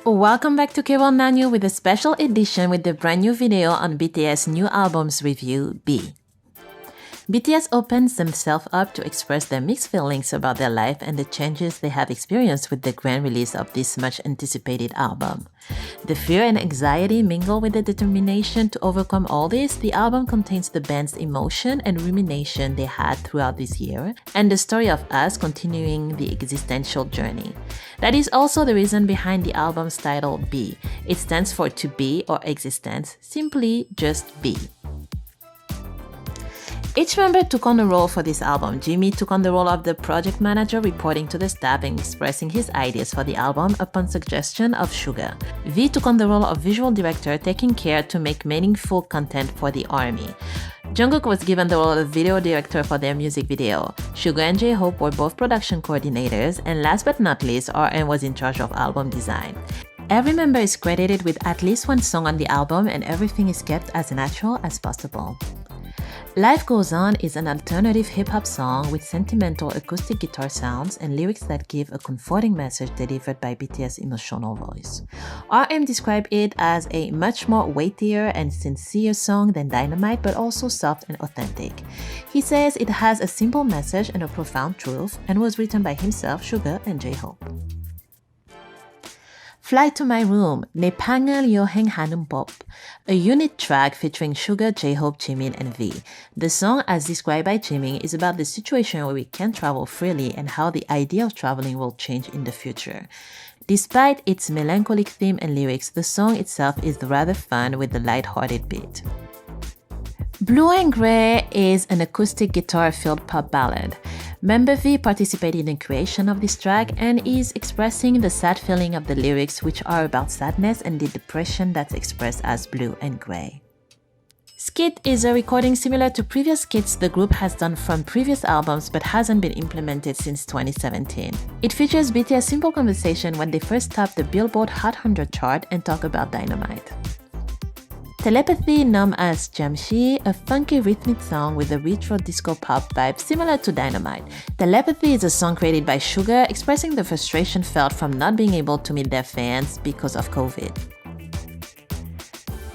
Welcome back to KWORLD Nanyu with a special edition with the brand new video on BTS new album's review, B. BTS opens themselves up to express their mixed feelings about their life and the changes they have experienced with the grand release of this much anticipated album. The fear and anxiety mingle with the determination to overcome all this. The album contains the band's emotion and rumination they had throughout this year, and the story of us continuing the existential journey. That is also the reason behind the album's title, B. It stands for to be or existence, simply just be. Each member took on a role for this album. Jimmy took on the role of the project manager, reporting to the staff and expressing his ideas for the album upon suggestion of Suga. V took on the role of visual director, taking care to make meaningful content for the ARMY. Jungkook was given the role of video director for their music video. Suga and J-Hope were both production coordinators, and last but not least, RM was in charge of album design. Every member is credited with at least one song on the album, and everything is kept as natural as possible. Life Goes On is an alternative hip-hop song with sentimental acoustic guitar sounds and lyrics that give a comforting message delivered by BTS' emotional voice. RM described it as a much more weightier and sincere song than Dynamite, but also soft and authentic. He says it has a simple message and a profound truth and was written by himself, Suga, and J-Hope. Fly to My Room, 내 방을 여행하는 법, a unit track featuring Suga, J-Hope, Jimin, and V. The song, as described by Jimin, is about the situation where we can't travel freely and how the idea of traveling will change in the future. Despite its melancholic theme and lyrics, the song itself is rather fun with a light-hearted beat. Blue and Grey is an acoustic guitar-filled pop ballad. Member V participated in the creation of this track and is expressing the sad feeling of the lyrics, which are about sadness and the depression that's expressed as blue and grey. Skit is a recording similar to previous skits the group has done from previous albums but hasn't been implemented since 2017. It features BTS' simple conversation when they first topped the Billboard Hot 100 chart and talk about Dynamite. Telepathy, known as Jamshi, a funky rhythmic song with a retro disco pop vibe similar to Dynamite. Telepathy is a song created by Suga, expressing the frustration felt from not being able to meet their fans because of COVID.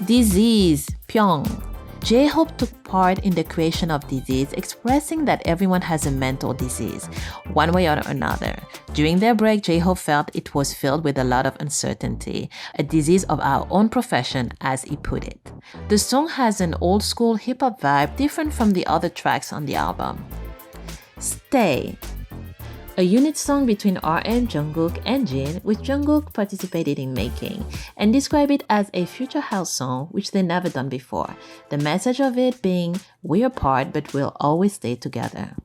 Disease, Pyong. J-Hope took part in the creation of Disease, expressing that everyone has a mental disease, one way or another. During their break, J-Hope felt it was filled with a lot of uncertainty, a disease of our own profession, as he put it. The song has an old-school hip-hop vibe different from the other tracks on the album. Stay, a unit song between RM, Jungkook, and Jin, which Jungkook participated in making, and describe it as a future house song, which they never done before. The message of it being, we're apart, but we'll always stay together.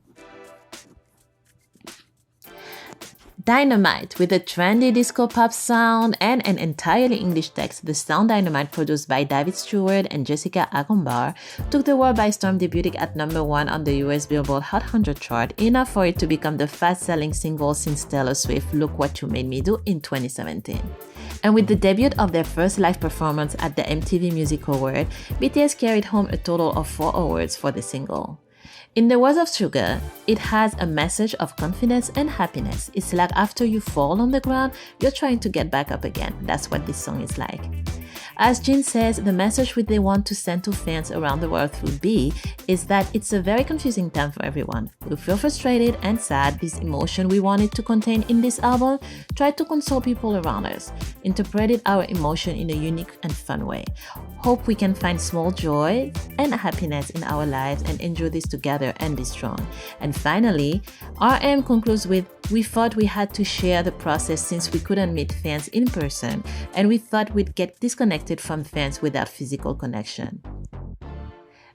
Dynamite, with a trendy disco pop sound and an entirely English text, the song Dynamite, produced by David Stewart and Jessica Agombar, took the world by storm, debuting at number 1 on the US Billboard Hot 100 chart, enough for it to become the fast-selling single since Taylor Swift Look What You Made Me Do in 2017. And with the debut of their first live performance at the MTV Music Award, BTS carried home a total of 4 awards for the single. In the words of Suga, it has a message of confidence and happiness. It's like after you fall on the ground, you're trying to get back up again. That's what this song is like. As Jin says, the message which they want to send to fans around the world through B is that it's a very confusing time for everyone. We feel frustrated and sad. This emotion we wanted to contain in this album, try to console people around us, interpreted our emotion in a unique and fun way. Hope we can find small joy and happiness in our lives and enjoy this together and be strong. And finally, RM concludes with, we thought we had to share the process since we couldn't meet fans in person, and we thought we'd get disconnected from fans without physical connection.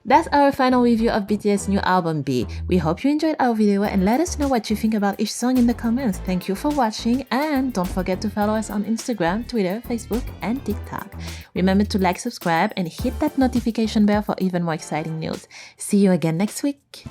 That's our final review of BTS' new album B. We hope you enjoyed our video and let us know what you think about each song in the comments. Thank you for watching, and don't forget to follow us on Instagram, Twitter, Facebook, and TikTok. Remember to like, subscribe, and hit that notification bell for even more exciting news. See you again next week.